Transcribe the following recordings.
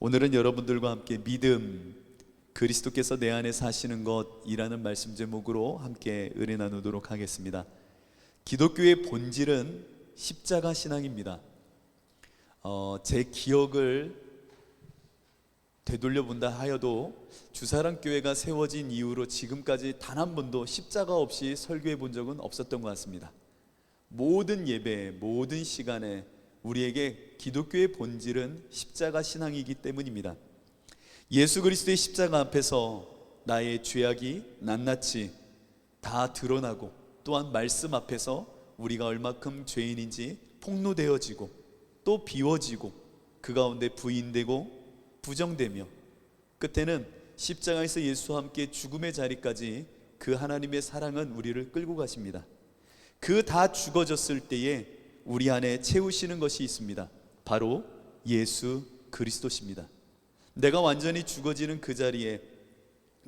오늘은 여러분들과 함께 믿음, 그리스도께서 내 안에 사시는 것이라는 말씀 제목으로 함께 은혜 나누도록 하겠습니다. 기독교의 본질은 십자가 신앙입니다. 제 기억을 되돌려 본다 하여도 주사랑교회가 세워진 이후로 지금까지 단 한 번도 십자가 없이 설교해 본 적은 없었던 것 같습니다. 모든 예배, 모든 시간에 우리에게 기독교의 본질은 십자가 신앙이기 때문입니다. 예수 그리스도의 십자가 앞에서 나의 죄악이 낱낱이 다 드러나고, 또한 말씀 앞에서 우리가 얼마큼 죄인인지 폭로되어지고 또 비워지고 그 가운데 부인되고 부정되며, 끝에는 십자가에서 예수와 함께 죽음의 자리까지 그 하나님의 사랑은 우리를 끌고 가십니다. 그 다 죽어졌을 때에 우리 안에 채우시는 것이 있습니다. 바로 예수 그리스도십니다. 내가 완전히 죽어지는 그 자리에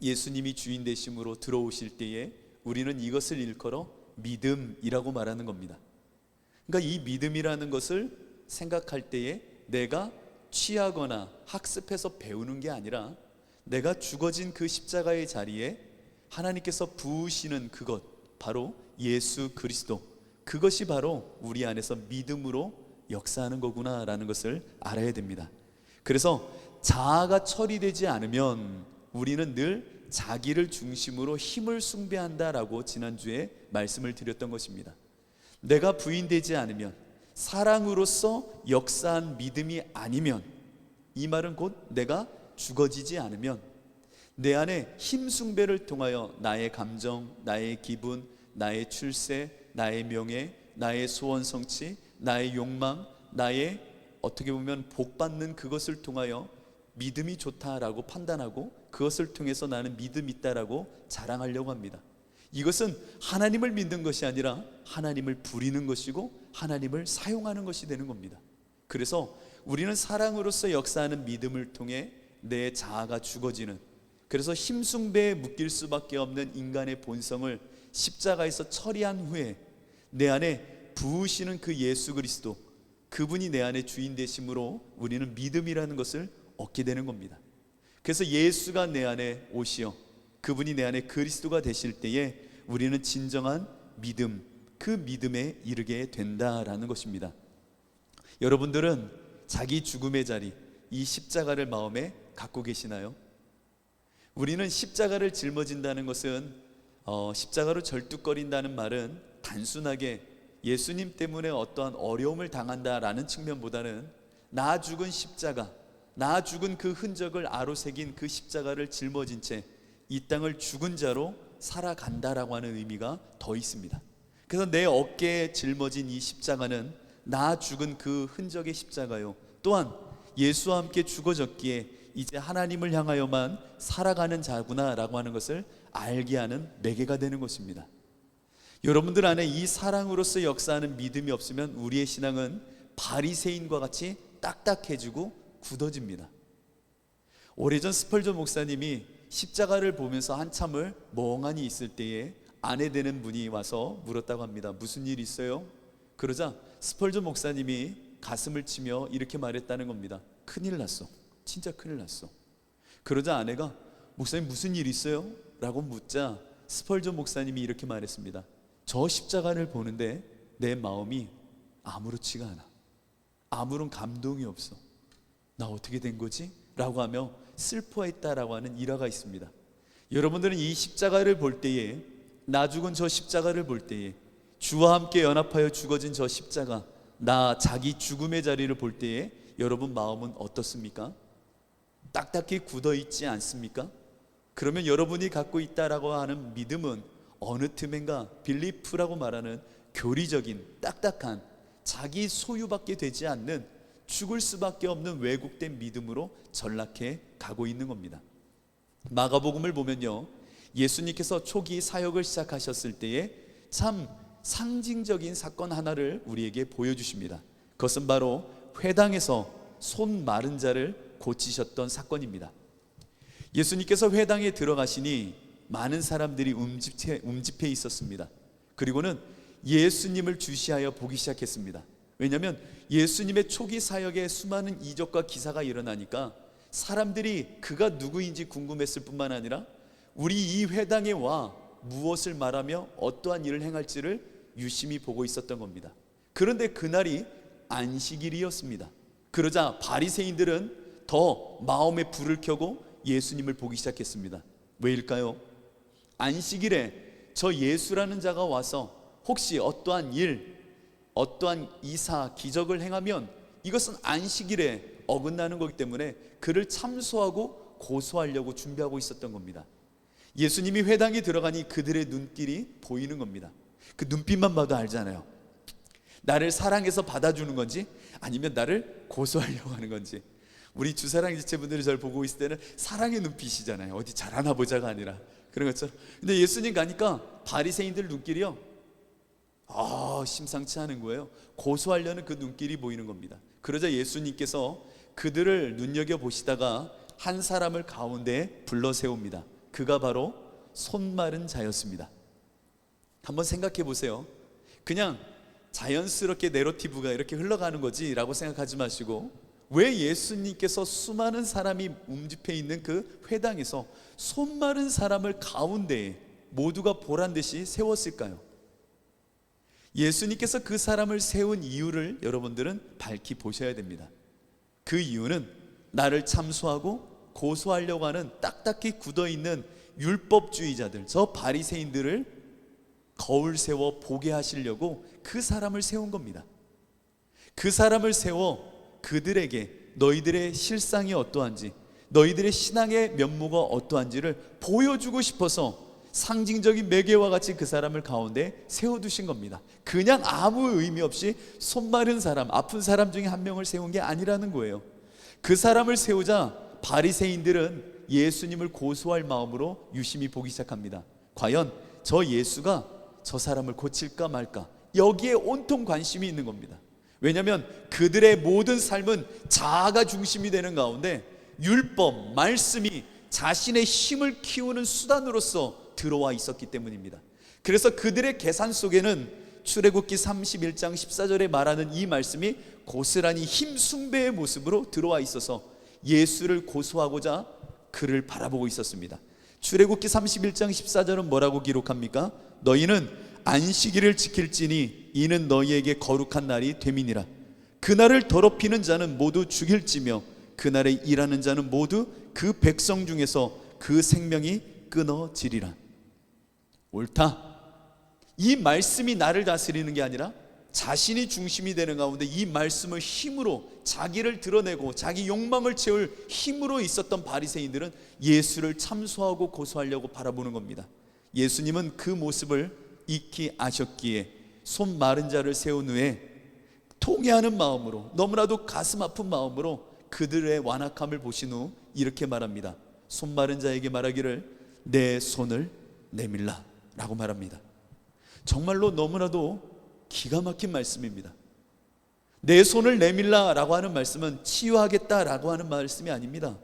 예수님이 주인 되심으로 들어오실 때에 우리는 이것을 일컬어 믿음이라고 말하는 겁니다. 그러니까 이 믿음이라는 것을 생각할 때에 내가 취하거나 학습해서 배우는 게 아니라, 내가 죽어진 그 십자가의 자리에 하나님께서 부으시는 그것, 바로 예수 그리스도, 그것이 바로 우리 안에서 믿음으로 역사하는 거구나라는 것을 알아야 됩니다. 그래서 자아가 처리되지 않으면 우리는 늘 자기를 중심으로 힘을 숭배한다라고 지난주에 말씀을 드렸던 것입니다. 내가 부인되지 않으면, 사랑으로서 역사한 믿음이 아니면, 이 말은 곧 내가 죽어지지 않으면 내 안에 힘 숭배를 통하여 나의 감정, 나의 기분, 나의 출세, 나의 명예, 나의 소원 성취, 나의 욕망, 나의 어떻게 보면 복받는 그것을 통하여 믿음이 좋다라고 판단하고, 그것을 통해서 나는 믿음이 있다라고 자랑하려고 합니다. 이것은 하나님을 믿는 것이 아니라 하나님을 부리는 것이고 하나님을 사용하는 것이 되는 겁니다. 그래서 우리는 사랑으로서 역사하는 믿음을 통해 내 자아가 죽어지는, 그래서 힘숭배에 묶일 수밖에 없는 인간의 본성을 십자가에서 처리한 후에 내 안에 부으시는 그 예수 그리스도, 그분이 내 안에 주인 되심으로 우리는 믿음이라는 것을 얻게 되는 겁니다. 그래서 예수가 내 안에 오시어 그분이 내 안에 그리스도가 되실 때에 우리는 진정한 믿음, 그 믿음에 이르게 된다라는 것입니다. 여러분들은 자기 죽음의 자리, 이 십자가를 마음에 갖고 계시나요? 우리는 십자가를 짊어진다는 것은 십자가로 절뚝거린다는 말은 단순하게 예수님 때문에 어떠한 어려움을 당한다라는 측면보다는 나 죽은 십자가, 나 죽은 그 흔적을 아로새긴 그 십자가를 짊어진 채 이 땅을 죽은 자로 살아간다라고 하는 의미가 더 있습니다. 그래서 내 어깨에 짊어진 이 십자가는 나 죽은 그 흔적의 십자가요, 또한 예수와 함께 죽어졌기에 이제 하나님을 향하여만 살아가는 자구나 라고 하는 것을 알게 하는 매개가 되는 것입니다. 여러분들 안에 이 사랑으로서 역사하는 믿음이 없으면 우리의 신앙은 바리새인과 같이 딱딱해지고 굳어집니다. 오래전 스펄전 목사님이 십자가를 보면서 한참을 멍하니 있을 때에 아내 되는 분이 와서 물었다고 합니다. 무슨 일 있어요? 그러자 스펄전 목사님이 가슴을 치며 이렇게 말했다는 겁니다. 큰일 났어. 진짜 큰일 났어. 그러자 아내가 목사님 무슨 일 있어요? 라고 묻자 스펄전 목사님이 이렇게 말했습니다. 저 십자가를 보는데 내 마음이 아무렇지가 않아. 아무런 감동이 없어. 나 어떻게 된 거지? 라고 하며 슬퍼했다라고 하는 일화가 있습니다. 여러분들은 이 십자가를 볼 때에, 나 죽은 저 십자가를 볼 때에, 주와 함께 연합하여 죽어진 저 십자가, 나 자기 죽음의 자리를 볼 때에 여러분 마음은 어떻습니까? 딱딱히 굳어있지 않습니까? 그러면 여러분이 갖고 있다라고 하는 믿음은 어느 틈엔가 빌리프라고 말하는 교리적인 딱딱한 자기 소유밖에 되지 않는 죽을 수밖에 없는 왜곡된 믿음으로 전락해 가고 있는 겁니다. 마가복음을 보면요, 예수님께서 초기 사역을 시작하셨을 때에 참 상징적인 사건 하나를 우리에게 보여주십니다. 그것은 바로 회당에서 손 마른 자를 고치셨던 사건입니다. 예수님께서 회당에 들어가시니 많은 사람들이 움집해 있었습니다. 그리고는 예수님을 주시하여 보기 시작했습니다. 왜냐하면 예수님의 초기 사역에 수많은 이적과 기사가 일어나니까 사람들이 그가 누구인지 궁금했을 뿐만 아니라 우리 이 회당에 와 무엇을 말하며 어떠한 일을 행할지를 유심히 보고 있었던 겁니다. 그런데 그날이 안식일이었습니다. 그러자 바리새인들은 더 마음에 불을 켜고 예수님을 보기 시작했습니다. 왜일까요? 안식일에 저 예수라는 자가 와서 혹시 어떠한 일, 어떠한 이사, 기적을 행하면 이것은 안식일에 어긋나는 거기 때문에 그를 참소하고 고소하려고 준비하고 있었던 겁니다. 예수님이 회당에 들어가니 그들의 눈길이 보이는 겁니다. 그 눈빛만 봐도 알잖아요. 나를 사랑해서 받아주는 건지 아니면 나를 고소하려고 하는 건지. 우리 주사랑 지체분들이 저를 보고 있을 때는 사랑의 눈빛이잖아요. 어디 잘하나 보자가 아니라 그런 것처럼. 근데 예수님 가니까 바리새인들 눈길이요, 심상치 않은 거예요. 고소하려는 그 눈길이 보이는 겁니다. 그러자 예수님께서 그들을 눈여겨보시다가 한 사람을 가운데에 불러 세웁니다. 그가 바로 손 마른 자였습니다. 한번 생각해 보세요. 그냥 자연스럽게 내러티브가 이렇게 흘러가는 거지 라고 생각하지 마시고, 왜 예수님께서 수많은 사람이 움집해 있는 그 회당에서 손 마른 사람을 가운데에 모두가 보란듯이 세웠을까요? 예수님께서 그 사람을 세운 이유를 여러분들은 밝히 보셔야 됩니다. 그 이유는 나를 참소하고 고소하려고 하는 딱딱히 굳어있는 율법주의자들, 저 바리새인들을 거울 세워 보게 하시려고 그 사람을 세운 겁니다. 그 사람을 세워 그들에게 너희들의 실상이 어떠한지, 너희들의 신앙의 면모가 어떠한지를 보여주고 싶어서 상징적인 매개와 같이 그 사람을 가운데 세워두신 겁니다. 그냥 아무 의미 없이 손 마른 사람, 아픈 사람 중에 한 명을 세운 게 아니라는 거예요. 그 사람을 세우자 바리새인들은 예수님을 고소할 마음으로 유심히 보기 시작합니다. 과연 저 예수가 저 사람을 고칠까 말까, 여기에 온통 관심이 있는 겁니다. 왜냐하면 그들의 모든 삶은 자아가 중심이 되는 가운데 율법, 말씀이 자신의 힘을 키우는 수단으로서 들어와 있었기 때문입니다. 그래서 그들의 계산 속에는 출애굽기 31장 14절에 말하는 이 말씀이 고스란히 힘 숭배의 모습으로 들어와 있어서 예수를 고소하고자 그를 바라보고 있었습니다. 출애굽기 31장 14절은 뭐라고 기록합니까? 너희는 안식일을 지킬지니 이는 너희에게 거룩한 날이 됨이니라. 그날을 더럽히는 자는 모두 죽일지며 그날에 일하는 자는 모두 그 백성 중에서 그 생명이 끊어지리라. 옳다. 이 말씀이 나를 다스리는 게 아니라 자신이 중심이 되는 가운데 이 말씀을 힘으로 자기를 드러내고 자기 욕망을 채울 힘으로 있었던 바리새인들은 예수를 참소하고 고소하려고 바라보는 겁니다. 예수님은 그 모습을 익히 아셨기에 손 마른 자를 세운 후에 통회하는 마음으로, 너무나도 가슴 아픈 마음으로 그들의 완악함을 보신 후 이렇게 말합니다. 손 마른 자에게 말하기를 내 손을 내밀라 라고 말합니다. 정말로 너무나도 기가 막힌 말씀입니다. 내 손을 내밀라 라고 하는 말씀은 치유하겠다 라고 하는 말씀이 아닙니다.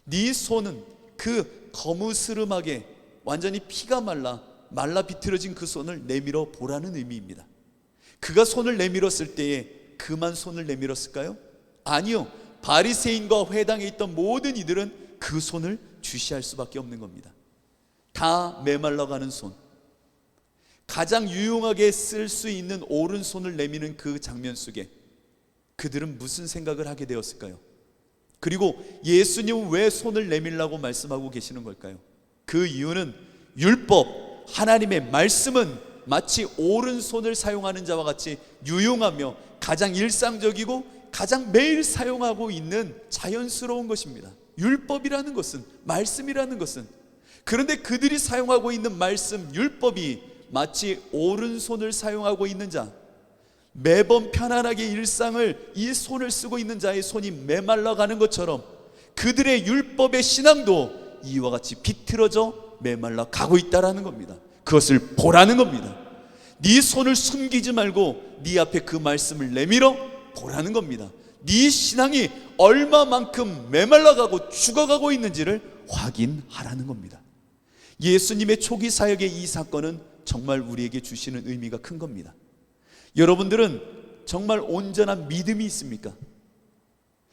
네 손은 그 거무스름하게 완전히 피가 말라 비틀어진 그 손을 내밀어 보라는 의미입니다. 그가 손을 내밀었을 때에 그만 손을 내밀었을까요? 아니요. 바리새인과 회당에 있던 모든 이들은 그 손을 주시할 수밖에 없는 겁니다. 다 메말라가는 손, 가장 유용하게 쓸 수 있는 오른손을 내미는 그 장면 속에 그들은 무슨 생각을 하게 되었을까요? 그리고 예수님은 왜 손을 내밀라고 말씀하고 계시는 걸까요? 그 이유는 율법, 하나님의 말씀은 마치 오른손을 사용하는 자와 같이 유용하며 가장 일상적이고 가장 매일 사용하고 있는 자연스러운 것입니다. 율법이라는 것은, 말씀이라는 것은. 그런데 그들이 사용하고 있는 말씀, 율법이 마치 오른손을 사용하고 있는 자, 매번 편안하게 일상을 이 손을 쓰고 있는 자의 손이 메말라가는 것처럼 그들의 율법의 신앙도 이와 같이 비틀어져 메말라 가고 있다라는 겁니다. 그것을 보라는 겁니다. 네 손을 숨기지 말고 네 앞에 그 말씀을 내밀어 보라는 겁니다. 네 신앙이 얼마만큼 메말라가고 죽어가고 있는지를 확인하라는 겁니다. 예수님의 초기 사역의 이 사건은 정말 우리에게 주시는 의미가 큰 겁니다. 여러분들은 정말 온전한 믿음이 있습니까?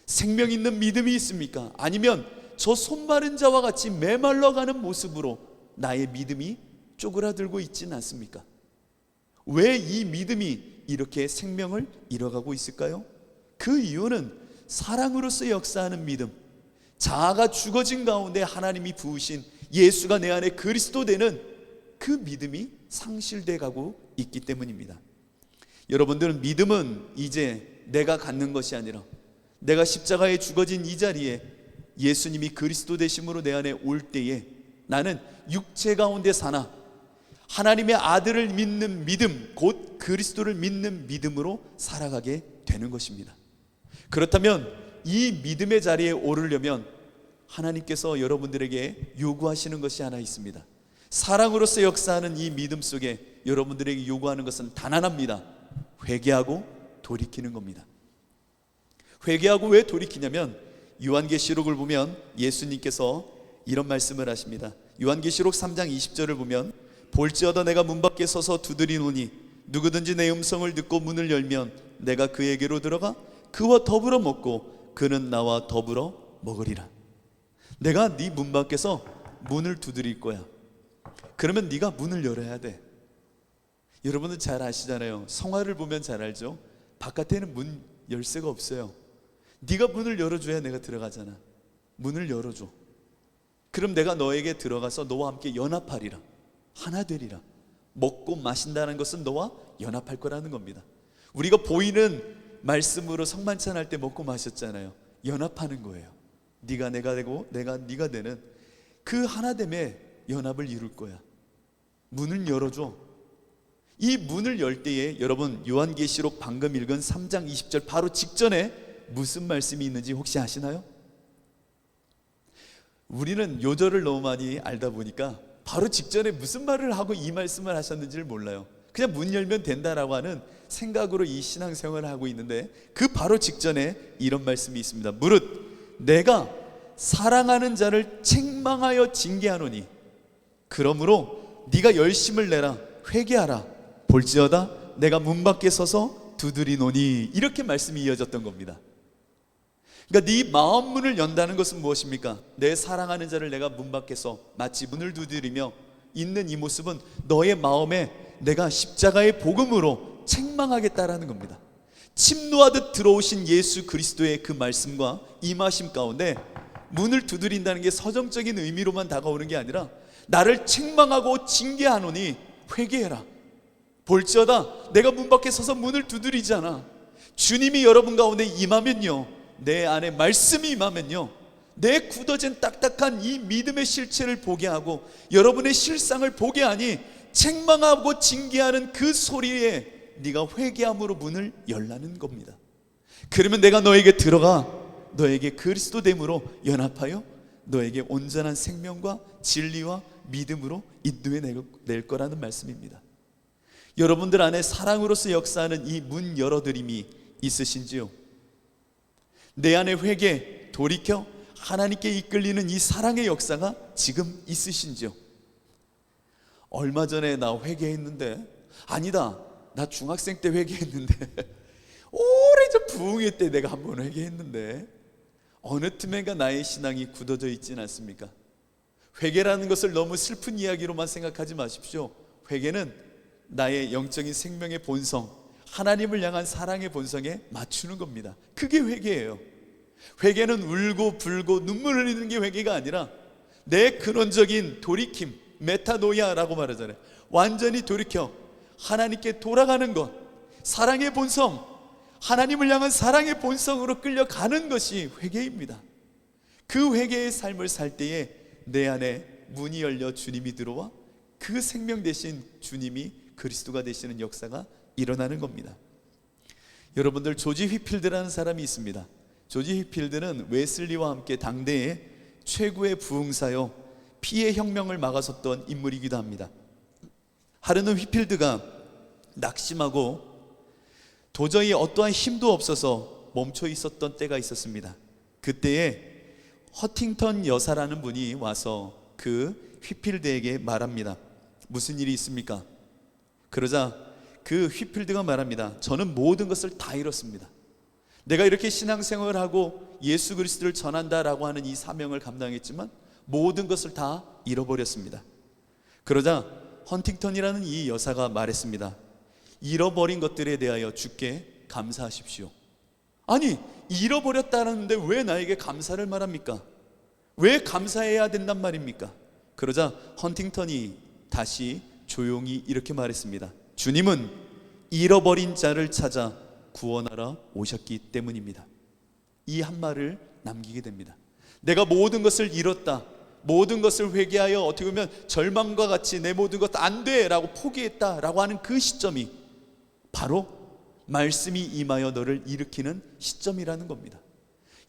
생명 있는 믿음이 있습니까? 아니면 저 손마른 자와 같이 메말라가는 모습으로 나의 믿음이 쪼그라들고 있지는 않습니까? 왜 이 믿음이 이렇게 생명을 잃어가고 있을까요? 그 이유는 사랑으로서 역사하는 믿음, 자아가 죽어진 가운데 하나님이 부으신 예수가 내 안에 그리스도 되는 그 믿음이 상실돼 가고 있기 때문입니다. 여러분들은 믿음은 이제 내가 갖는 것이 아니라 내가 십자가에 죽어진 이 자리에 예수님이 그리스도 되심으로 내 안에 올 때에 나는 육체 가운데 사나 하나님의 아들을 믿는 믿음, 곧 그리스도를 믿는 믿음으로 살아가게 되는 것입니다. 그렇다면 이 믿음의 자리에 오르려면 하나님께서 여러분들에게 요구하시는 것이 하나 있습니다. 사랑으로서 역사하는 이 믿음 속에 여러분들에게 요구하는 것은 단 하나입니다. 회개하고 돌이키는 겁니다. 회개하고 왜 돌이키냐면 요한계시록을 보면 예수님께서 이런 말씀을 하십니다. 요한계시록 3장 20절을 보면 볼지어다 내가 문 밖에 서서 두드리노니 누구든지 내 음성을 듣고 문을 열면 내가 그에게로 들어가 그와 더불어 먹고 그는 나와 더불어 먹으리라. 내가 네 문 밖에서 문을 두드릴 거야. 그러면 네가 문을 열어야 돼. 여러분은 잘 아시잖아요. 성화를 보면 잘 알죠. 바깥에는 문 열쇠가 없어요. 네가 문을 열어줘야 내가 들어가잖아. 문을 열어줘. 그럼 내가 너에게 들어가서 너와 함께 연합하리라. 하나 되리라. 먹고 마신다는 것은 너와 연합할 거라는 겁니다. 우리가 보이는 말씀으로 성만찬할 때 먹고 마셨잖아요. 연합하는 거예요. 네가 내가 되고 내가 네가 되는 그 하나됨의 연합을 이룰 거야. 문을 열어줘. 이 문을 열 때에 여러분 요한계시록 방금 읽은 3장 20절 바로 직전에 무슨 말씀이 있는지 혹시 아시나요? 우리는 요절을 너무 많이 알다 보니까 바로 직전에 무슨 말을 하고 이 말씀을 하셨는지를 몰라요. 그냥 문 열면 된다라고 하는 생각으로 이 신앙생활을 하고 있는데 그 바로 직전에 이런 말씀이 있습니다. 무릇 내가 사랑하는 자를 책망하여 징계하노니 그러므로 네가 열심을 내라 회개하라 볼지어다 내가 문 밖에 서서 두드리노니 이렇게 말씀이 이어졌던 겁니다. 그러니까 네 마음 문을 연다는 것은 무엇입니까? 내 사랑하는 자를 내가 문 밖에서 마치 문을 두드리며 있는 이 모습은 너의 마음에 내가 십자가의 복음으로 책망하겠다라는 겁니다. 침노하듯 들어오신 예수 그리스도의 그 말씀과 임하심 가운데 문을 두드린다는 게 서정적인 의미로만 다가오는 게 아니라 나를 책망하고 징계하노니 회개해라. 볼지어다 내가 문 밖에 서서 문을 두드리잖아. 주님이 여러분 가운데 임하면요, 내 안에 말씀이 임하면요, 내 굳어진 딱딱한 이 믿음의 실체를 보게 하고 여러분의 실상을 보게 하니 책망하고 징계하는 그 소리에 네가 회개함으로 문을 열라는 겁니다. 그러면 내가 너에게 들어가 너에게 그리스도됨으로 연합하여 너에게 온전한 생명과 진리와 믿음으로 인도해 낼 거라는 말씀입니다. 여러분들 안에 사랑으로서 역사하는 이 문 열어드림이 있으신지요? 내 안에 회개, 돌이켜 하나님께 이끌리는 이 사랑의 역사가 지금 있으신지요? 얼마 전에 나 회개했는데, 아니다, 나 중학생 때 회개했는데, 오래전 부흥회 때 내가 한번 회개했는데, 어느 틈엔가 나의 신앙이 굳어져 있지는 않습니까? 회개라는 것을 너무 슬픈 이야기로만 생각하지 마십시오. 회개는 나의 영적인 생명의 본성, 하나님을 향한 사랑의 본성에 맞추는 겁니다. 그게 회개예요. 회개는 울고 불고 눈물을 흘리는 게 회개가 아니라 내 근원적인 돌이킴, 메타노이아라고 말하잖아요. 완전히 돌이켜 하나님께 돌아가는 것, 사랑의 본성, 하나님을 향한 사랑의 본성으로 끌려가는 것이 회개입니다. 그 회개의 삶을 살 때에 내 안에 문이 열려 주님이 들어와 그 생명 되신 주님이 그리스도가 되시는 역사가 일어나는 겁니다. 여러분들, 조지 휘필드라는 사람이 있습니다. 조지 휘필드는 웨슬리와 함께 당대의 최고의 부흥사요, 피해 혁명을 막아섰던 인물이기도 합니다. 하루는 휘필드가 낙심하고 도저히 어떠한 힘도 없어서 멈춰 있었던 때가 있었습니다. 그때에 허팅턴 여사라는 분이 와서 그 휘필드에게 말합니다. 무슨 일이 있습니까? 그러자 그 휘필드가 말합니다. 저는 모든 것을 다 잃었습니다. 내가 이렇게 신앙생활을 하고 예수 그리스도를 전한다라고 하는 이 사명을 감당했지만 모든 것을 다 잃어버렸습니다. 그러자 헌팅턴이라는 이 여사가 말했습니다. 잃어버린 것들에 대하여 주께 감사하십시오. 아니, 잃어버렸다는데 왜 나에게 감사를 말합니까? 왜 감사해야 된단 말입니까? 그러자 헌팅턴이 다시 조용히 이렇게 말했습니다. 주님은 잃어버린 자를 찾아 구원하러 오셨기 때문입니다. 이 한 말을 남기게 됩니다. 내가 모든 것을 잃었다, 모든 것을 회개하여 어떻게 보면 절망과 같이 내 모든 것 안 돼 라고 포기했다라고 하는 그 시점이 바로 말씀이 임하여 너를 일으키는 시점이라는 겁니다.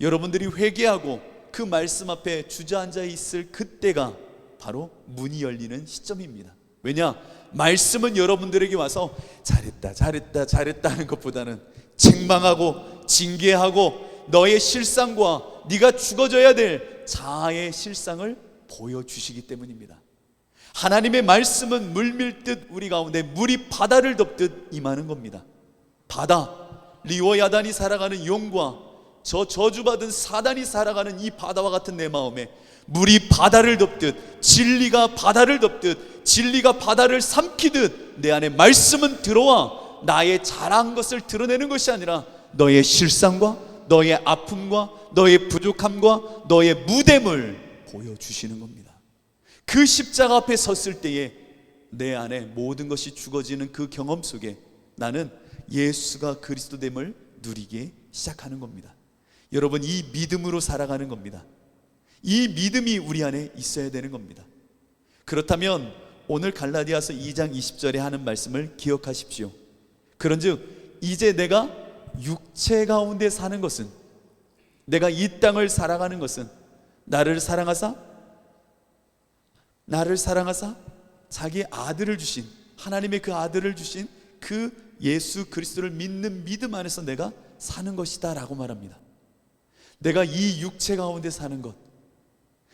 여러분들이 회개하고 그 말씀 앞에 주저앉아 있을 그때가 바로 문이 열리는 시점입니다. 왜냐? 말씀은 여러분들에게 와서 잘했다 잘했다 잘했다 하는 것보다는 책망하고 징계하고 너의 실상과 네가 죽어져야 될 자아의 실상을 보여주시기 때문입니다. 하나님의 말씀은 물밀듯 우리 가운데 물이 바다를 덮듯 임하는 겁니다. 바다, 리워야단이 살아가는 용과 저 저주받은 사단이 살아가는 이 바다와 같은 내 마음에 물이 바다를 덮듯, 진리가 바다를 덮듯, 진리가 바다를 삼키듯 내 안에 말씀은 들어와 나의 잘한 것을 드러내는 것이 아니라 너의 실상과 너의 아픔과 너의 부족함과 너의 무됨을 보여주시는 겁니다. 그 십자가 앞에 섰을 때에 내 안에 모든 것이 죽어지는 그 경험 속에 나는 예수가 그리스도됨을 누리기 시작하는 겁니다. 여러분, 이 믿음으로 살아가는 겁니다. 이 믿음이 우리 안에 있어야 되는 겁니다. 그렇다면 오늘 갈라디아서 2장 20절에 하는 말씀을 기억하십시오. 그런즉 이제 내가 육체 가운데 사는 것은, 내가 이 땅을 살아가는 것은 나를 사랑하사 자기 아들을 주신, 하나님의 그 아들을 주신 그 예수 그리스도를 믿는 믿음 안에서 내가 사는 것이다 라고 말합니다. 내가 이 육체 가운데 사는 것,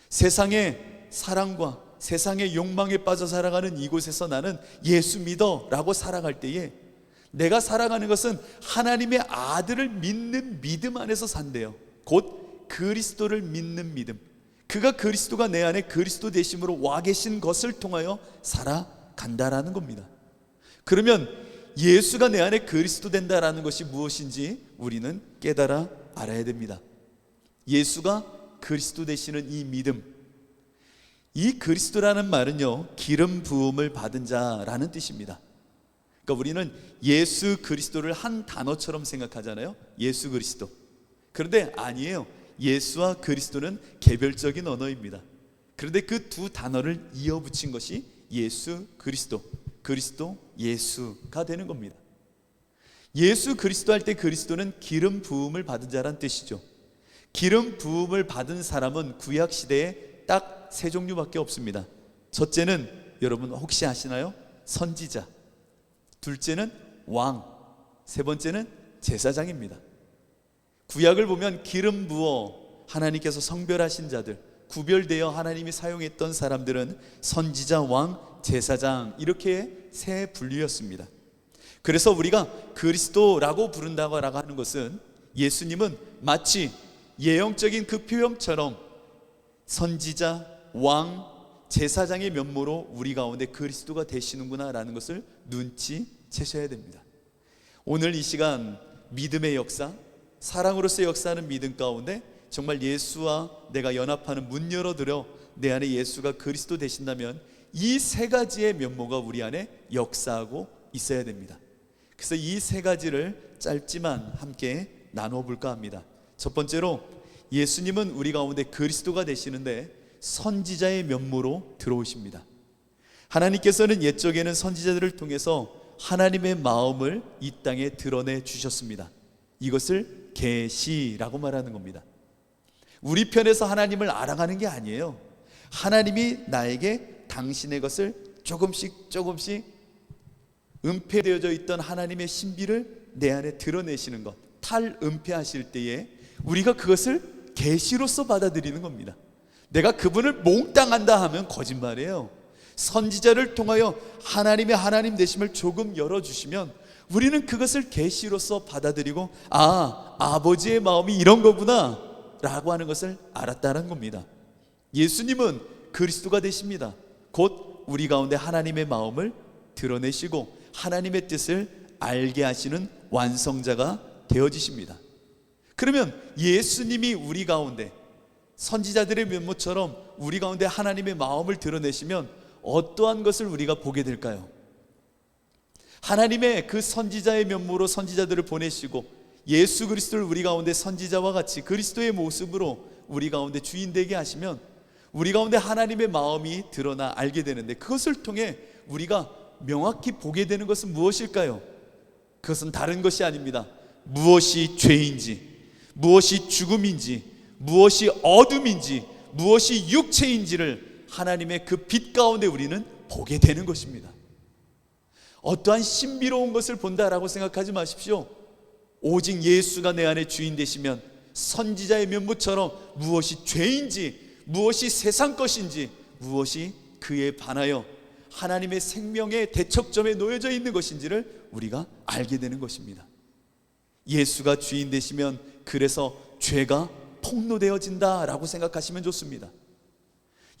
세상의 사랑과 세상의 욕망에 빠져 살아가는 이곳에서 나는 예수 믿어 라고 살아갈 때에 내가 살아가는 것은 하나님의 아들을 믿는 믿음 안에서 산대요. 곧 그리스도를 믿는 믿음, 그가 그리스도가 내 안에 그리스도 되심으로 와 계신 것을 통하여 살아간다라는 겁니다. 그러면 예수가 내 안에 그리스도 된다라는 것이 무엇인지 우리는 깨달아 알아야 됩니다. 예수가 그리스도 되시는 이 믿음, 이 그리스도라는 말은요, 기름 부음을 받은 자라는 뜻입니다. 그러니까 우리는 예수 그리스도를 한 단어처럼 생각하잖아요. 예수 그리스도. 그런데 아니에요. 예수와 그리스도는 개별적인 언어입니다. 그런데 그 두 단어를 이어붙인 것이 예수 그리스도, 그리스도 예수가 되는 겁니다. 예수 그리스도 할 때 그리스도는 기름 부음을 받은 자란 뜻이죠. 기름 부음을 받은 사람은 구약 시대에 딱 세 종류밖에 없습니다. 첫째는 여러분 혹시 아시나요? 선지자. 둘째는 왕. 세 번째는 제사장입니다. 구약을 보면 기름 부어 하나님께서 성별하신 자들, 구별되어 하나님이 사용했던 사람들은 선지자, 왕, 제사장, 이렇게 세 분류였습니다. 그래서 우리가 그리스도라고 부른다고 하는 것은 예수님은 마치 예형적인 그 표현처럼 선지자, 왕, 제사장의 면모로 우리 가운데 그리스도가 되시는구나 라는 것을 눈치채셔야 됩니다. 오늘 이 시간 믿음의 역사, 사랑으로서 역사하는 믿음 가운데 정말 예수와 내가 연합하는 문 열어드려 내 안에 예수가 그리스도 되신다면 이 세 가지의 면모가 우리 안에 역사하고 있어야 됩니다. 그래서 이 세 가지를 짧지만 함께 나눠볼까 합니다. 첫 번째로 예수님은 우리 가운데 그리스도가 되시는데 선지자의 면모로 들어오십니다. 하나님께서는 옛적에는 선지자들을 통해서 하나님의 마음을 이 땅에 드러내 주셨습니다. 이것을 계시라고 말하는 겁니다. 우리 편에서 하나님을 알아가는 게 아니에요. 하나님이 나에게 당신의 것을 조금씩 은폐되어져 있던 하나님의 신비를 내 안에 드러내시는 것, 탈은폐하실 때에 우리가 그것을 계시로서 받아들이는 겁니다. 내가 그분을 몽땅한다 하면 거짓말이에요. 선지자를 통하여 하나님의 하나님 되심을 조금 열어주시면 우리는 그것을 계시로서 받아들이고, 아, 아버지의 마음이 이런 거구나, 라고 하는 것을 알았다는 겁니다. 예수님은 그리스도가 되십니다. 곧 우리 가운데 하나님의 마음을 드러내시고 하나님의 뜻을 알게 하시는 완성자가 되어지십니다. 그러면 예수님이 우리 가운데 선지자들의 면모처럼 우리 가운데 하나님의 마음을 드러내시면 어떠한 것을 우리가 보게 될까요? 하나님의 그 선지자의 면모로 선지자들을 보내시고 예수 그리스도를 우리 가운데 선지자와 같이 그리스도의 모습으로 우리 가운데 주인 되게 하시면 우리 가운데 하나님의 마음이 드러나 알게 되는데, 그것을 통해 우리가 명확히 보게 되는 것은 무엇일까요? 그것은 다른 것이 아닙니다. 무엇이 죄인지, 무엇이 죽음인지, 무엇이 어둠인지, 무엇이 육체인지를 하나님의 그 빛 가운데 우리는 보게 되는 것입니다. 어떠한 신비로운 것을 본다라고 생각하지 마십시오. 오직 예수가 내 안에 주인 되시면 선지자의 면모처럼 무엇이 죄인지, 무엇이 세상 것인지, 무엇이 그에 반하여 하나님의 생명의 대척점에 놓여져 있는 것인지를 우리가 알게 되는 것입니다. 예수가 주인 되시면 그래서 죄가 폭로되어진다라고 생각하시면 좋습니다.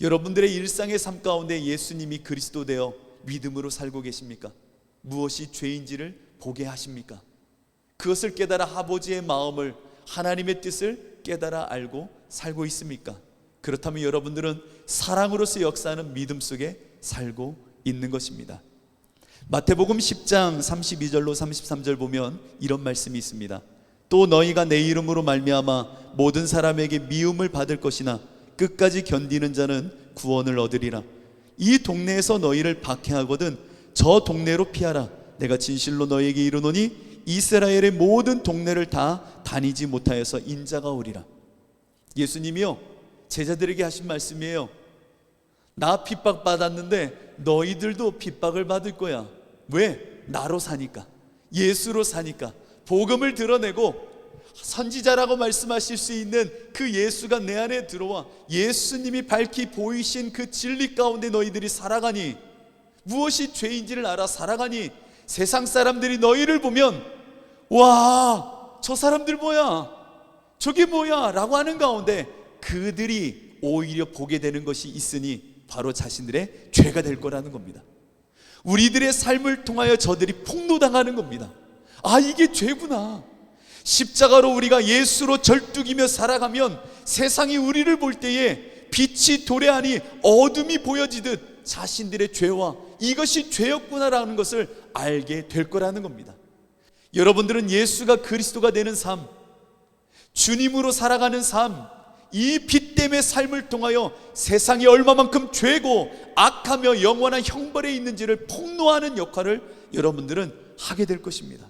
여러분들의 일상의 삶 가운데 예수님이 그리스도 되어 믿음으로 살고 계십니까? 무엇이 죄인지를 보게 하십니까? 그것을 깨달아 아버지의 마음을, 하나님의 뜻을 깨달아 알고 살고 있습니까? 그렇다면 여러분들은 사랑으로서 역사하는 믿음 속에 살고 있는 것입니다. 마태복음 10장 32절로 33절 보면 이런 말씀이 있습니다. 또 너희가 내 이름으로 말미암아 모든 사람에게 미움을 받을 것이나 끝까지 견디는 자는 구원을 얻으리라. 이 동네에서 너희를 박해하거든 저 동네로 피하라. 내가 진실로 너희에게 이르노니 이스라엘의 모든 동네를 다 다니지 못하여서 인자가 오리라. 예수님이요 제자들에게 하신 말씀이에요. 나 핍박받았는데 너희들도 핍박을 받을 거야. 왜? 나로 사니까, 예수로 사니까, 복음을 드러내고 선지자라고 말씀하실 수 있는 그 예수가 내 안에 들어와 예수님이 밝히 보이신 그 진리 가운데 너희들이 살아가니, 무엇이 죄인지를 알아 살아가니 세상 사람들이 너희를 보면 와, 저 사람들 뭐야, 저게 뭐야 라고 하는 가운데 그들이 오히려 보게 되는 것이 있으니 바로 자신들의 죄가 될 거라는 겁니다. 우리들의 삶을 통하여 저들이 폭로당하는 겁니다. 아, 이게 죄구나. 십자가로 우리가 예수로 절뚝이며 살아가면 세상이 우리를 볼 때에 빛이 도래하니 어둠이 보여지듯 자신들의 죄와 이것이 죄였구나라는 것을 알게 될 거라는 겁니다. 여러분들은 예수가 그리스도가 되는 삶, 주님으로 살아가는 삶, 이 빛됨의 삶을 통하여 세상이 얼마만큼 죄고 악하며 영원한 형벌에 있는지를 폭로하는 역할을 여러분들은 하게 될 것입니다.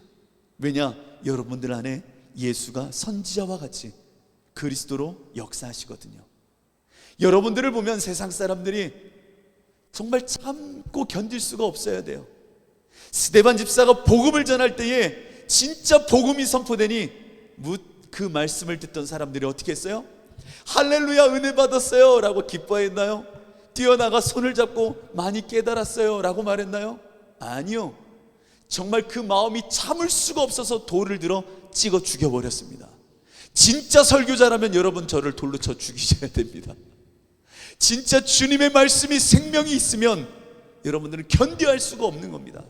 왜냐? 여러분들 안에 예수가 선지자와 같이 그리스도로 역사하시거든요. 여러분들을 보면 세상 사람들이 정말 참고 견딜 수가 없어야 돼요. 스데반 집사가 복음을 전할 때에 진짜 복음이 선포되니 그 말씀을 듣던 사람들이 어떻게 했어요? 할렐루야, 은혜 받았어요 라고 기뻐했나요? 뛰어나가 손을 잡고 많이 깨달았어요 라고 말했나요? 아니요. 정말 그 마음이 참을 수가 없어서 돌을 들어 찍어 죽여버렸습니다. 진짜 설교자라면 여러분 저를 돌로 쳐 죽이셔야 됩니다. 진짜 주님의 말씀이 생명이 있으면 여러분들은 견뎌할 수가 없는 겁니다.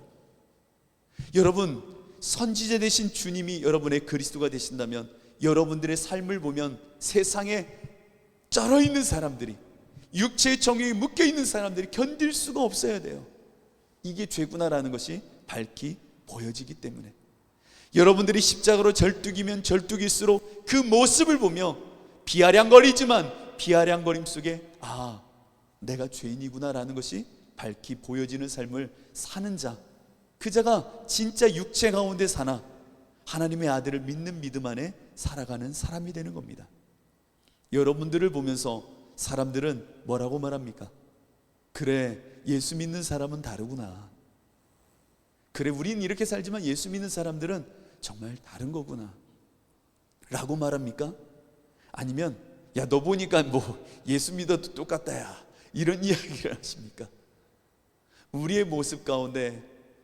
여러분, 선지자 되신 주님이 여러분의 그리스도가 되신다면 여러분들의 삶을 보면 세상에 쩔어있는 사람들이, 육체의 정욕에 묶여있는 사람들이 견딜 수가 없어야 돼요. 이게 죄구나라는 것이 밝히 보여지기 때문에 여러분들이 십자가로 절뚝이면 절뚝일수록 그 모습을 보며 비아냥거리지만 비아냥거림 속에 아, 내가 죄인이구나라는 것이 밝히 보여지는 삶을 사는 자, 그 자가 진짜 육체 가운데 사나 하나님의 아들을 믿는 믿음 안에 살아가는 사람이 되는 겁니다. 여러분들을 보면서 사람들은 뭐라고 말합니까? 그래, 예수 믿는 사람은 다르구나. 그래, 우린 이렇게 살지만 예수 믿는 사람들은 정말 다른 거구나 라고 말합니까? 아니면 야, 너 보니까 뭐 예수 믿어도 똑같다 야, 이런 이야기를 하십니까? 우리의 모습 가운데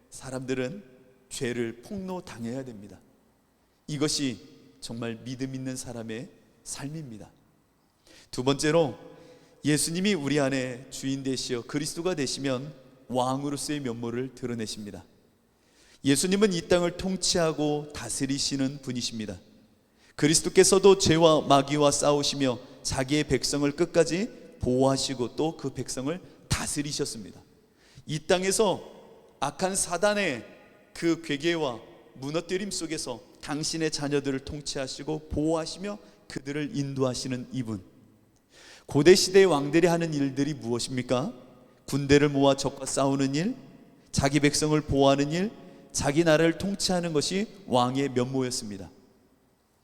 사람들은 죄를 폭로당해야 됩니다. 이것이 정말 믿음 있는 사람의 삶입니다. 두 번째로, 예수님이 우리 안에 주인 되시어 그리스도가 되시면 왕으로서의 면모를 드러내십니다. 예수님은 이 땅을 통치하고 다스리시는 분이십니다. 그리스도께서도 죄와 마귀와 싸우시며 자기의 백성을 끝까지 보호하시고 또 그 백성을 다스리셨습니다. 이 땅에서 악한 사단의 그 괴계와 무너뜨림 속에서 당신의 자녀들을 통치하시고 보호하시며 그들을 인도하시는 이분. 고대 시대의 왕들이 하는 일들이 무엇입니까? 군대를 모아 적과 싸우는 일, 자기 백성을 보호하는 일, 자기 나라를 통치하는 것이 왕의 면모였습니다.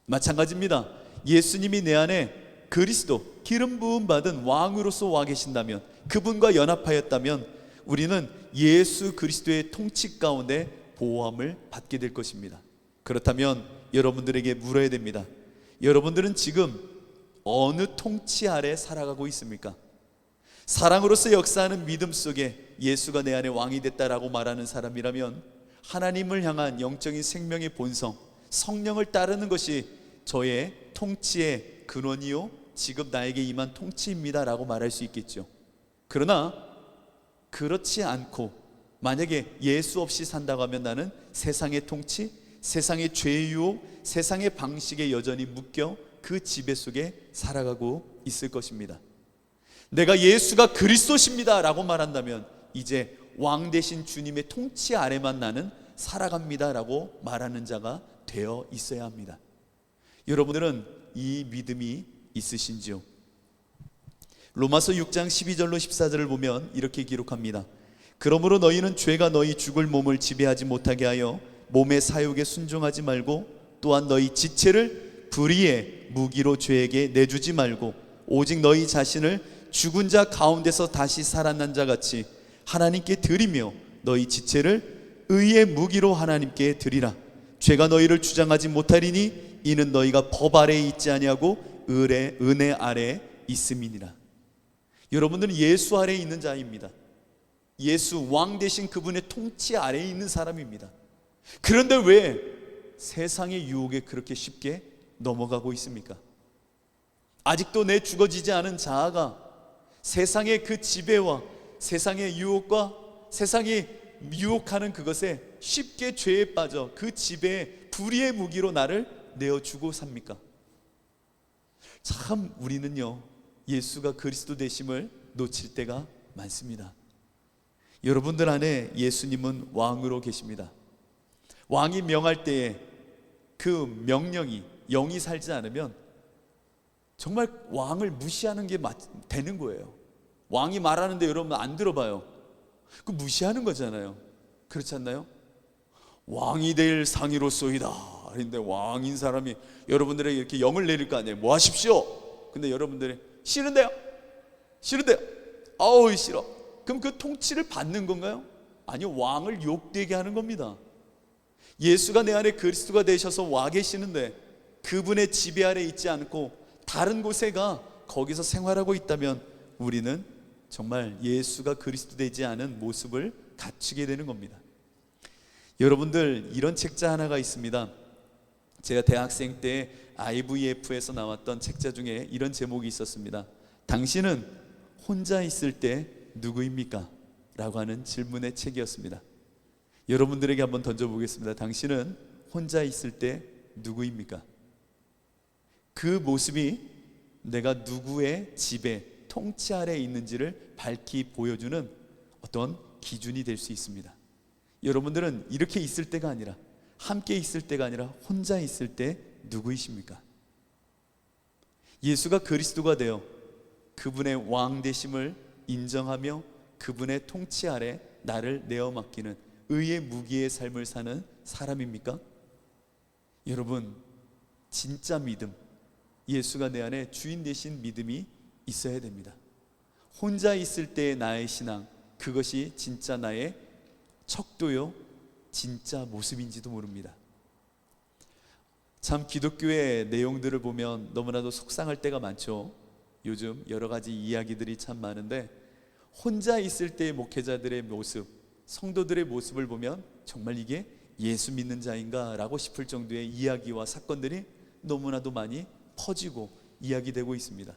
마찬가지입니다. 예수님이 내 안에 그리스도, 기름 부음 받은 왕으로서 와 계신다면, 그분과 연합하였다면 우리는 예수 그리스도의 통치 가운데 보호함을 받게 될 것입니다. 그렇다면 여러분들에게 물어야 됩니다. 여러분들은 지금 어느 통치 아래 살아가고 있습니까? 사랑으로서 역사하는 믿음 속에 예수가 내 안에 왕이 됐다라고 말하는 사람이라면 하나님을 향한 영적인 생명의 본성, 성령을 따르는 것이 저의 통치의 근원이요 지금 나에게 임한 통치입니다 라고 말할 수 있겠죠. 그러나 그렇지 않고 만약에 예수 없이 산다고 하면 나는 세상의 통치, 세상의 죄의 유혹, 세상의 방식에 여전히 묶여 그 지배 속에 살아가고 있을 것입니다. 내가 예수가 그리스도십니다 라고 말한다면 이제 왕 되신 주님의 통치 아래만 나는 살아갑니다 라고 말하는 자가 되어 있어야 합니다. 여러분들은 이 믿음이 있으신지요? 로마서 6장 12절로 14절을 보면 이렇게 기록합니다. 그러므로 너희는 죄가 너희 죽을 몸을 지배하지 못하게 하여 몸의 사욕에 순종하지 말고, 또한 너희 지체를 불의의 무기로 죄에게 내주지 말고, 오직 너희 자신을 죽은 자 가운데서 다시 살아난 자 같이 하나님께 드리며 너희 지체를 의의 무기로 하나님께 드리라. 죄가 너희를 주장하지 못하리니 이는 너희가 법 아래에 있지 아니하고 은혜 아래에 있음이니라. 여러분들은 예수 아래에 있는 자입니다. 예수 왕 되신 그분의 통치 아래에 있는 사람입니다. 그런데 왜 세상의 유혹에 그렇게 쉽게 넘어가고 있습니까? 아직도 내 죽어지지 않은 자아가 세상의 그 지배와 세상의 유혹과 세상이 유혹하는 그것에 쉽게 죄에 빠져 그 지배의 불의의 무기로 나를 내어주고 삽니까? 참 우리는요 예수가 그리스도 되심을 놓칠 때가 많습니다. 여러분들 안에 예수님은 왕으로 계십니다. 왕이 명할 때에 그 명령이 영이 살지 않으면 정말 왕을 무시하는 게 되는 거예요. 왕이 말하는데 여러분 안 들어봐요. 그 무시하는 거잖아요. 그렇지 않나요? 왕이 될 상이로소이다. 그런데 왕인 사람이 여러분들에게 이렇게 영을 내릴 거 아니에요. 뭐 하십시오. 근데 여러분들이 싫은데요? 싫은데요? 아우 싫어. 그럼 그 통치를 받는 건가요? 아니요, 왕을 욕되게 하는 겁니다. 예수가 내 안에 그리스도가 되셔서 와 계시는데 그분의 지배 아래 있지 않고 다른 곳에 가 거기서 생활하고 있다면 우리는 정말 예수가 그리스도 되지 않은 모습을 갖추게 되는 겁니다. 여러분들 이런 책자 하나가 있습니다. 제가 대학생 때 IVF에서 나왔던 책자 중에 이런 제목이 있었습니다. 당신은 혼자 있을 때 누구입니까? 라고 하는 질문의 책이었습니다. 여러분들에게 한번 던져보겠습니다. 당신은 혼자 있을 때 누구입니까? 그 모습이 내가 누구의 지배, 통치 아래에 있는지를 밝히 보여주는 어떤 기준이 될 수 있습니다. 여러분들은 이렇게 있을 때가 아니라, 함께 있을 때가 아니라 혼자 있을 때 누구이십니까? 예수가 그리스도가 되어 그분의 왕 되심을 인정하며 그분의 통치 아래 나를 내어 맡기는 의의 무기의 삶을 사는 사람입니까? 여러분, 진짜 믿음, 예수가 내 안에 주인 되신 믿음이 있어야 됩니다. 혼자 있을 때의 나의 신앙, 그것이 진짜 나의 척도요 진짜 모습인지도 모릅니다. 참 기독교의 내용들을 보면 너무나도 속상할 때가 많죠. 요즘 여러 가지 이야기들이 참 많은데 혼자 있을 때의 목회자들의 모습, 성도들의 모습을 보면 정말 이게 예수 믿는 자인가 라고 싶을 정도의 이야기와 사건들이 너무나도 많이 퍼지고 이야기되고 있습니다.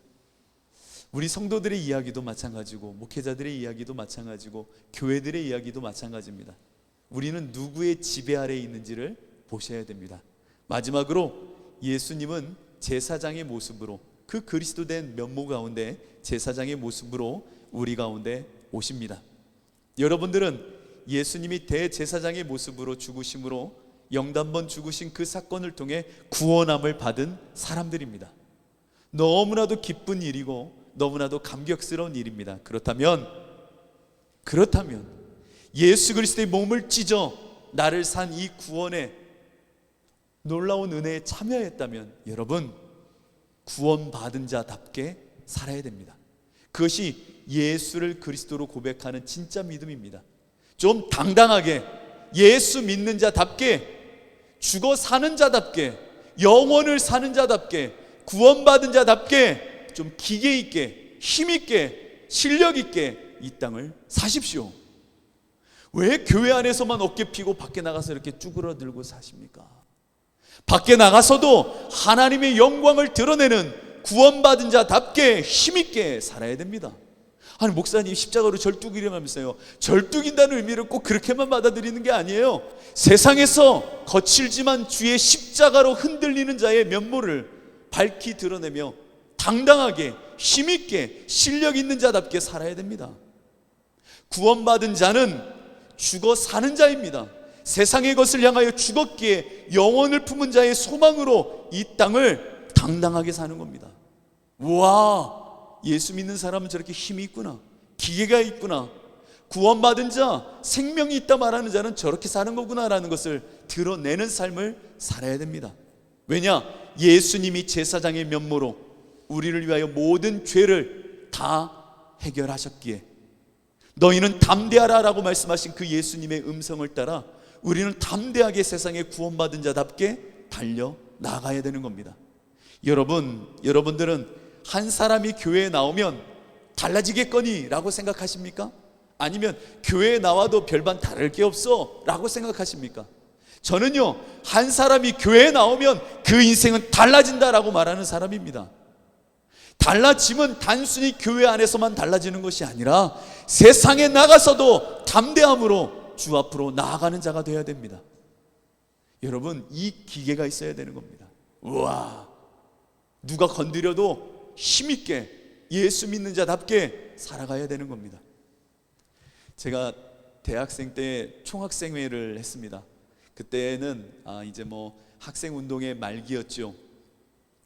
우리 성도들의 이야기도 마찬가지고, 목회자들의 이야기도 마찬가지고, 교회들의 이야기도 마찬가지입니다. 우리는 누구의 지배 아래에 있는지를 보셔야 됩니다. 마지막으로 예수님은 제사장의 모습으로, 그 그리스도 된 면모 가운데 제사장의 모습으로 우리 가운데 오십니다. 여러분들은 예수님이 대제사장의 모습으로 죽으심으로 영단번 죽으신 그 사건을 통해 구원함을 받은 사람들입니다. 너무나도 기쁜 일이고 너무나도 감격스러운 일입니다. 그렇다면 예수 그리스도의 몸을 찢어 나를 산 이 구원의 놀라운 은혜에 참여했다면 여러분, 구원받은 자답게 살아야 됩니다. 그것이 예수를 그리스도로 고백하는 진짜 믿음입니다. 좀 당당하게 예수 믿는 자답게, 죽어 사는 자답게, 영원을 사는 자답게, 구원받은 자답게 좀 기계 있게, 힘 있게, 실력 있게 이 땅을 사십시오. 왜 교회 안에서만 어깨 피고 밖에 나가서 이렇게 쭈그러들고 사십니까? 밖에 나가서도 하나님의 영광을 드러내는 구원받은 자답게 힘 있게 살아야 됩니다. 아니, 목사님 십자가로 절뚝이려 하면서요, 절뚝인다는 의미를 꼭 그렇게만 받아들이는 게 아니에요. 세상에서 거칠지만 주의 십자가로 흔들리는 자의 면모를 밝히 드러내며 당당하게 힘있게 실력 있는 자답게 살아야 됩니다. 구원받은 자는 죽어 사는 자입니다. 세상의 것을 향하여 죽었기에 영원을 품은 자의 소망으로 이 땅을 당당하게 사는 겁니다. 우와, 예수 믿는 사람은 저렇게 힘이 있구나, 기계가 있구나, 구원받은 자, 생명이 있다 말하는 자는 저렇게 사는 거구나라는 것을 드러내는 삶을 살아야 됩니다. 왜냐? 예수님이 제사장의 면모로 우리를 위하여 모든 죄를 다 해결하셨기에, 너희는 담대하라 라고 말씀하신 그 예수님의 음성을 따라 우리는 담대하게 세상에 구원받은 자답게 달려나가야 되는 겁니다. 여러분들은 한 사람이 교회에 나오면 달라지겠거니 라고 생각하십니까? 아니면 교회에 나와도 별반 다를 게 없어 라고 생각하십니까? 저는요, 한 사람이 교회에 나오면 그 인생은 달라진다라고 말하는 사람입니다. 달라짐은 단순히 교회 안에서만 달라지는 것이 아니라 세상에 나가서도 담대함으로 주 앞으로 나아가는 자가 되어야 됩니다. 여러분, 이 기계가 있어야 되는 겁니다. 우와, 누가 건드려도 힘있게 예수 믿는 자답게 살아가야 되는 겁니다. 제가 대학생 때 총학생회를 했습니다. 그때는 이제 학생 운동의 말기였죠.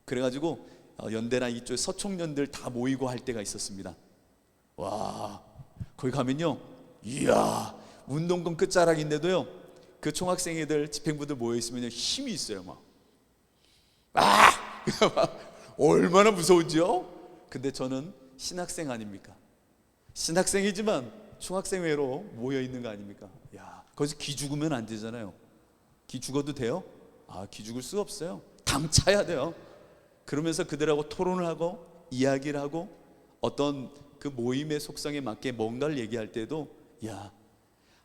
그래가지고 연대나 이쪽 서총련들 다 모이고 할 때가 있었습니다. 와, 거기 가면요, 이야, 운동권 끝자락인데도요, 그 총학생회들 집행부들 모여 있으면 힘이 있어요. 얼마나 무서운지요? 근데 저는 신학생 아닙니까? 신학생이지만 총학생회로 모여 있는 거 아닙니까? 야, 거기서 기 죽으면 안 되잖아요. 기 죽어도 돼요? 기 죽을 수가 없어요. 당차야 돼요. 그러면서 그들하고 토론을 하고 이야기를 하고 어떤 그 모임의 속성에 맞게 뭔가를 얘기할 때도, 야,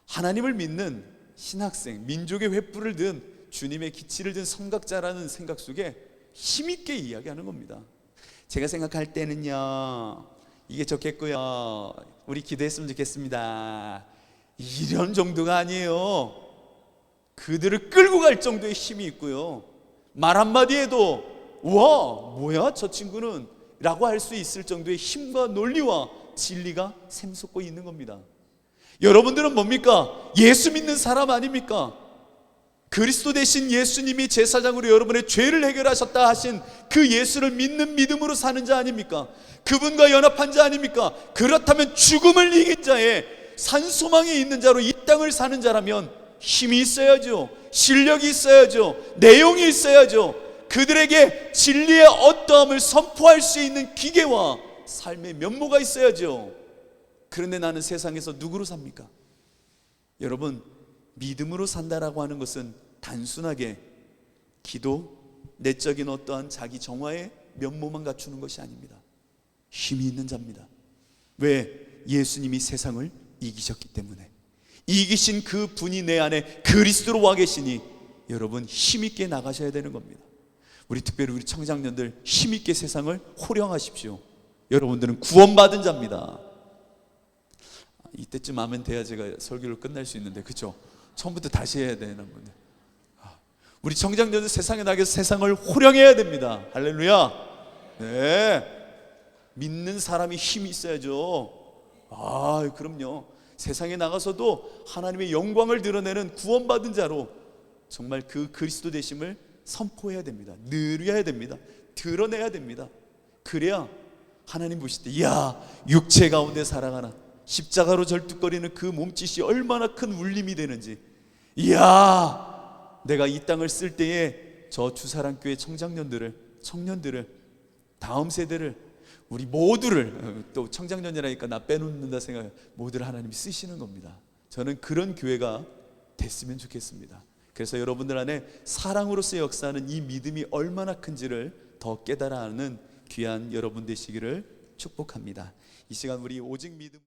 하나님을 믿는 신학생, 민족의 횃불을 든 주님의 기치를 든 선각자라는 생각 속에 힘있게 이야기하는 겁니다. 제가 생각할 때는요, 이게 좋겠고요, 우리 기도했으면 좋겠습니다, 이런 정도가 아니에요. 그들을 끌고 갈 정도의 힘이 있고요, 말 한마디에도 와, 뭐야 저 친구는 라고 할 수 있을 정도의 힘과 논리와 진리가 샘솟고 있는 겁니다. 여러분들은 뭡니까? 예수 믿는 사람 아닙니까? 그리스도 대신 예수님이 제사장으로 여러분의 죄를 해결하셨다 하신 그 예수를 믿는 믿음으로 사는 자 아닙니까? 그분과 연합한 자 아닙니까? 그렇다면 죽음을 이긴 자의 산소망이 있는 자로 이 땅을 사는 자라면 힘이 있어야죠, 실력이 있어야죠, 내용이 있어야죠. 그들에게 진리의 어떠함을 선포할 수 있는 기계와 삶의 면모가 있어야죠. 그런데 나는 세상에서 누구로 삽니까? 여러분, 믿음으로 산다라고 하는 것은 단순하게 기도, 내적인 어떠한 자기 정화의 면모만 갖추는 것이 아닙니다. 힘이 있는 자입니다. 왜? 예수님이 세상을 이기셨기 때문에. 이기신 그 분이 내 안에 그리스도로 와 계시니 여러분 힘있게 나가셔야 되는 겁니다. 우리 특별히 우리 청장년들 힘있게 세상을 호령하십시오. 여러분들은 구원받은 자입니다. 이때쯤 하면 돼야 제가 설교를 끝날 수 있는데, 그렇죠? 처음부터 다시 해야 되는 건데, 우리 청장년들 세상에 나가서 세상을 호령해야 됩니다. 할렐루야. 네, 믿는 사람이 힘이 있어야죠. 그럼요. 세상에 나가서도 하나님의 영광을 드러내는 구원받은 자로 정말 그 그리스도 되심을 선포해야 됩니다. 누려야 됩니다. 드러내야 됩니다. 그래야 하나님 보실 때, 이야, 육체 가운데 살아가나 십자가로 절뚝거리는 그 몸짓이 얼마나 큰 울림이 되는지, 이야, 내가 이 땅을 쓸 때에 저 주사랑교회 청년들을, 다음 세대를, 우리 모두를, 또 청장년이라니까 나 빼놓는다 생각, 모두를 하나님이 쓰시는 겁니다. 저는 그런 교회가 됐으면 좋겠습니다. 그래서 여러분들 안에 사랑으로서 역사하는 이 믿음이 얼마나 큰지를 더 깨달아 하는 귀한 여러분 되시기를 축복합니다. 이 시간 우리 오직 믿음